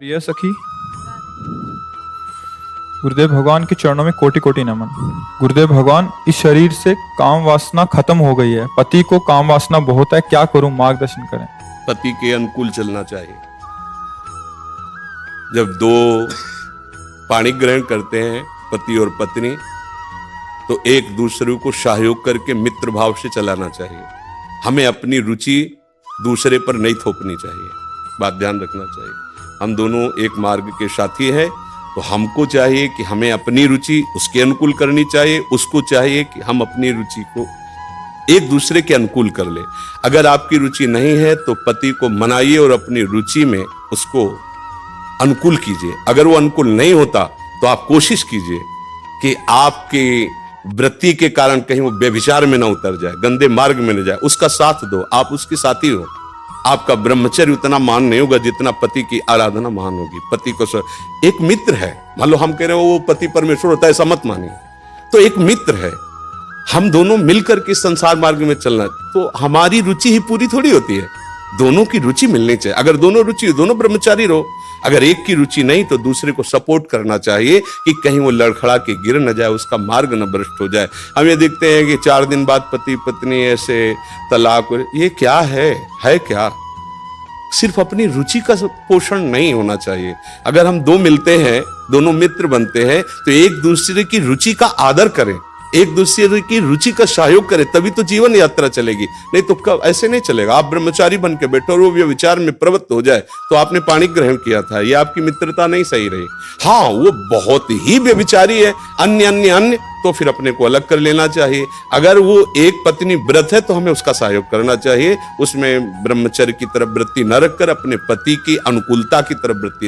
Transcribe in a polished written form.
प्रिय सखी, गुरुदेव भगवान के चरणों में कोटि कोटि नमन। गुरुदेव भगवान, इस शरीर से काम वासना खत्म हो गई है। पति को काम वासना बहुत है, क्या करूं, मार्गदर्शन करें। पति के अनुकूल चलना चाहिए। जब दो पाणी ग्रहण करते हैं पति और पत्नी, तो एक दूसरे को सहयोग करके मित्र भाव से चलाना चाहिए। हमें अपनी रुचि दूसरे पर नहीं थोपनी चाहिए, बात ध्यान रखना चाहिए। हम दोनों एक मार्ग के साथी हैं, तो हमको चाहिए कि हमें अपनी रुचि उसके अनुकूल करनी चाहिए, उसको चाहिए कि हम अपनी रुचि को एक दूसरे के अनुकूल कर ले। अगर आपकी रुचि नहीं है तो पति को मनाइए और अपनी रुचि में उसको अनुकूल कीजिए। अगर वो अनुकूल नहीं होता तो आप कोशिश कीजिए कि आपकी वृत्ति के कारण कहीं वो व्यभिचार में ना उतर जाए, गंदे मार्ग में न जाए। उसका साथ दो, आप उसके साथी हो। आपका ब्रह्मचर्य उतना महान नहीं होगा जितना पति की आराधना महान होगी। पति को एक मित्र है, मान लो हम कह रहे हो वो पति परमेश्वर होता है, ऐसा मत मानिए। तो एक मित्र है, हम दोनों मिलकर के संसार मार्ग में चलना। तो हमारी रुचि ही पूरी थोड़ी होती है, दोनों की रुचि मिलनी चाहिए। अगर दोनों रुचि, दोनों ब्रह्मचारी रहो। अगर एक की रुचि नहीं तो दूसरे को सपोर्ट करना चाहिए कि कहीं वो लड़खड़ा के गिर न जाए, उसका मार्ग न भ्रष्ट हो जाए। हम ये देखते हैं कि 4 दिन बाद पति पत्नी ऐसे तलाक, ये क्या है क्या? सिर्फ अपनी रुचि का पोषण नहीं होना चाहिए। अगर हम दो मिलते हैं, दोनों मित्र बनते हैं, तो एक दूसरे की रुचि का आदर करें, एक दूसरे की रुचि का सहयोग करें, तभी तो जीवन यात्रा चलेगी। नहीं तो कब ऐसे नहीं चलेगा। आप ब्रह्मचारी बन के बैठो और वो विचार में प्रवृत्त हो जाए, तो आपने पाणी ग्रहण किया था, ये आपकी मित्रता नहीं सही रही। हाँ, वो बहुत ही व्यभिचारी है, अन्य, तो फिर अपने को अलग कर लेना चाहिए। अगर वो एक पत्नी व्रत है तो हमें उसका सहयोग करना चाहिए, उसमें ब्रह्मचर्य की तरफ वृत्ति न रखकर अपने पति की अनुकूलता की तरफ वृत्ति